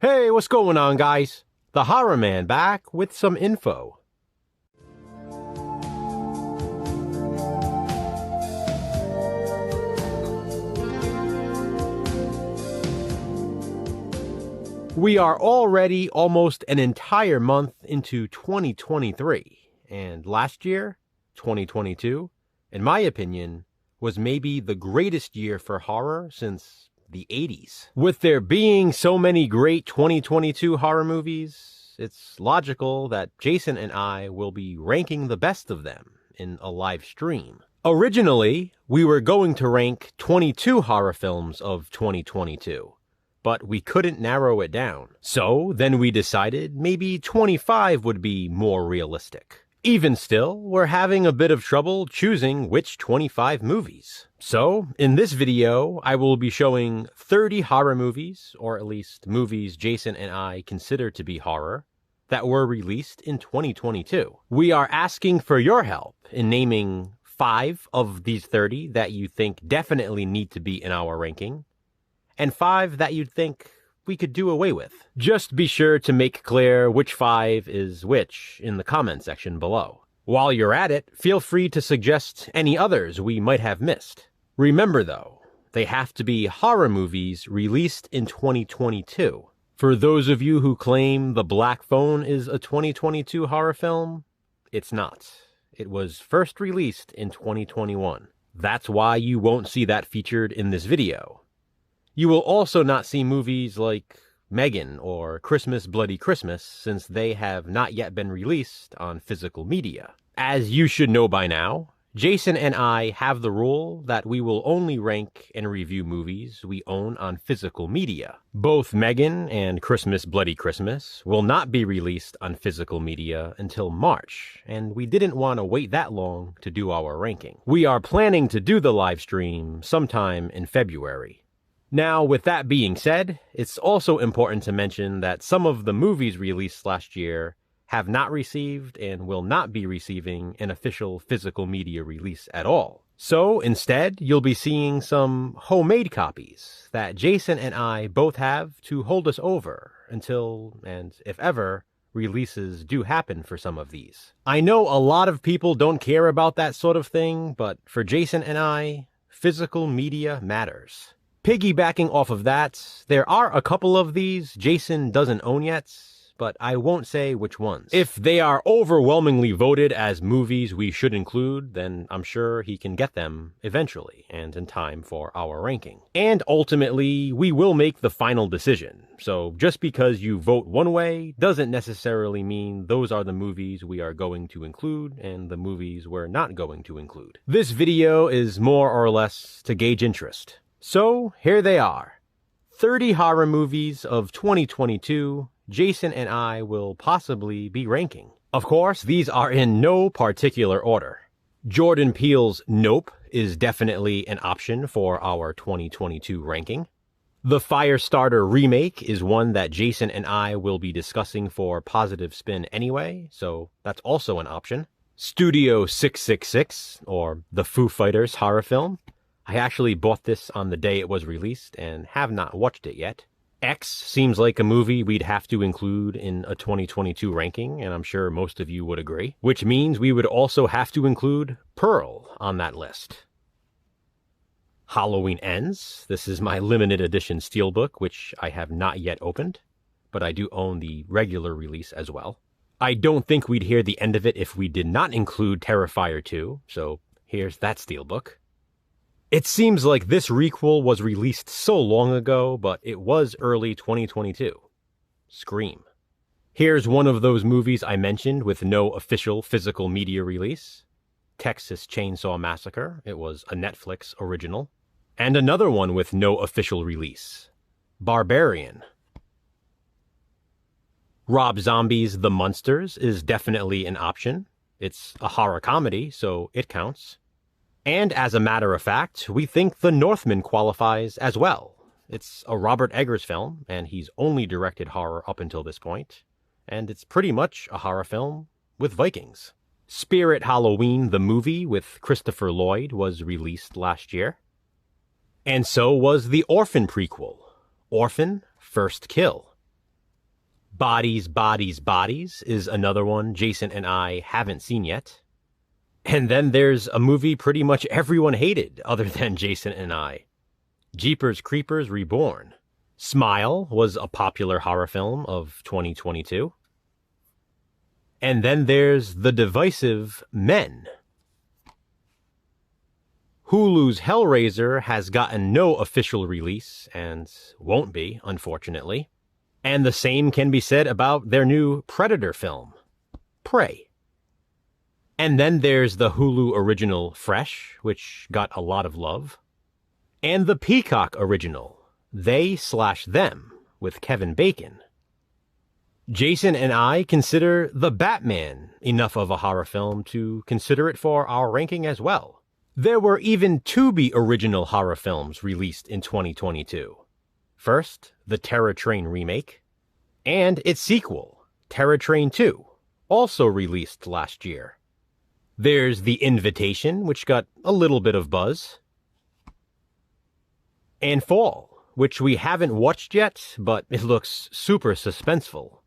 Hey, what's going on, guys? The Horror Man back with some info. We are already almost an entire month into 2023, and last year, 2022, in my opinion, was maybe the greatest year for horror since the 80s. With there being so many great 2022 horror movies, it's logical that Jason and I will be ranking the best of them in a live stream. Originally, we were going to rank 22 horror films of 2022. But we couldn't narrow it down. So then we decided maybe 25 would be more realistic. Even still, we're having a bit of trouble choosing which 25 movies. So, in this video, I will be showing 30 horror movies, or at least movies Jason and I consider to be horror, that were released in 2022. We are asking for your help in naming 5 of these 30 that you think definitely need to be in our ranking, and 5 that you'd think we could do away with. Just be sure to make clear which 5 is which in the comment section below. While you're at it, feel free to suggest any others we might have missed. Remember though, they have to be horror movies released in 2022. For those of you who claim The Black Phone is a 2022 horror film, it's not. It was first released in 2021. That's why you won't see that featured in this video. You will also not see movies like Megan or Christmas Bloody Christmas since they have not yet been released on physical media. As you should know by now, Jason and I have the rule that we will only rank and review movies we own on physical media. Both Megan and Christmas Bloody Christmas will not be released on physical media until March, and we didn't want to wait that long to do our ranking. We are planning to do the live stream sometime in February. Now, with that being said, it's also important to mention that some of the movies released last year have not received and will not be receiving an official physical media release at all. So instead, you'll be seeing some homemade copies that Jason and I both have to hold us over until, and if ever, releases do happen for some of these. I know a lot of people don't care about that sort of thing, but for Jason and I, physical media matters. Piggybacking off of that, there are a couple of these Jason doesn't own yet, but I won't say which ones. If they are overwhelmingly voted as movies we should include, then I'm sure he can get them eventually and in time for our ranking. And ultimately, we will make the final decision. So just because you vote one way doesn't necessarily mean those are the movies we are going to include and the movies we're not going to include. This video is more or less to gauge interest. So, here they are. 30 horror movies of 2022 Jason and I will possibly be ranking. Of course, these are in no particular order. Jordan Peele's Nope is definitely an option for our 2022 ranking. The Firestarter remake is one that Jason and I will be discussing for Positive Spin anyway, so that's also an option. Studio 666, or the Foo Fighters horror film. I actually bought this on the day it was released and have not watched it yet. X seems like a movie we'd have to include in a 2022 ranking, and I'm sure most of you would agree. Which means we would also have to include Pearl on that list. Halloween Ends. This is my limited edition steelbook, which I have not yet opened, but I do own the regular release as well. I don't think we'd hear the end of it if we did not include Terrifier 2, so here's that steelbook. It seems like this requel was released so long ago, but it was early 2022. Scream. Here's one of those movies I mentioned with no official physical media release. Texas Chainsaw Massacre. It was a Netflix original. And another one with no official release. Barbarian. Rob Zombie's The Munsters is definitely an option. It's a horror comedy, so it counts. And as a matter of fact, we think The Northman qualifies as well. It's a Robert Eggers film, and he's only directed horror up until this point. And it's pretty much a horror film with Vikings. Spirit Halloween, the movie with Christopher Lloyd, was released last year. And so was the Orphan prequel, Orphan: First Kill. Bodies, Bodies, Bodies is another one Jason and I haven't seen yet. And then there's a movie pretty much everyone hated other than Jason and I. Jeepers Creepers Reborn. Smile was a popular horror film of 2022. And then there's the divisive Men. Hulu's Hellraiser has gotten no official release, and won't be, unfortunately. And the same can be said about their new Predator film, Prey. And then there's the Hulu original Fresh, which got a lot of love. And the Peacock original, They/Them, with Kevin Bacon. Jason and I consider The Batman enough of a horror film to consider it for our ranking as well. There were even Tubi original horror films released in 2022. First, the Terror Train remake, and its sequel, Terror Train 2, also released last year. There's The Invitation, which got a little bit of buzz, and Fall, which we haven't watched yet, but it looks super suspenseful.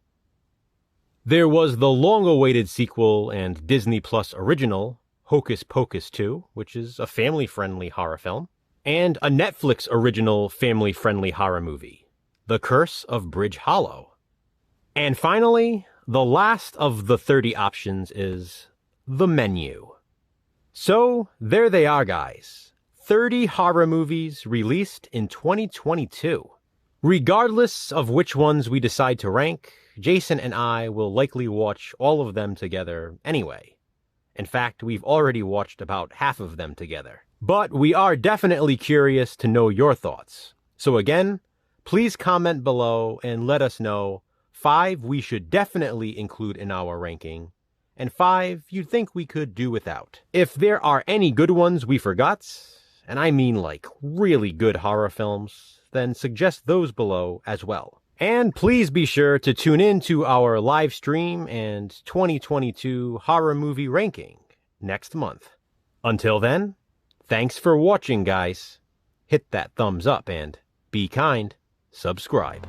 There was the long-awaited sequel and Disney Plus original, Hocus Pocus 2, which is a family-friendly horror film, and a Netflix original family-friendly horror movie, The Curse of Bridge Hollow. And finally, the last of the 30 options is The Menu. So, there they are, guys. 30 horror movies released in 2022. Regardless of which ones we decide to rank, Jason and I will likely watch all of them together anyway. In fact, we've already watched about half of them together. But we are definitely curious to know your thoughts. So again, please comment below and let us know 5 we should definitely include in our ranking, and 5 you'd think we could do without. If there are any good ones we forgot, and I mean like really good horror films, then suggest those below as well. And please be sure to tune in to our live stream and 2022 horror movie ranking next month. Until then, thanks for watching, guys. Hit that thumbs up and be kind, subscribe.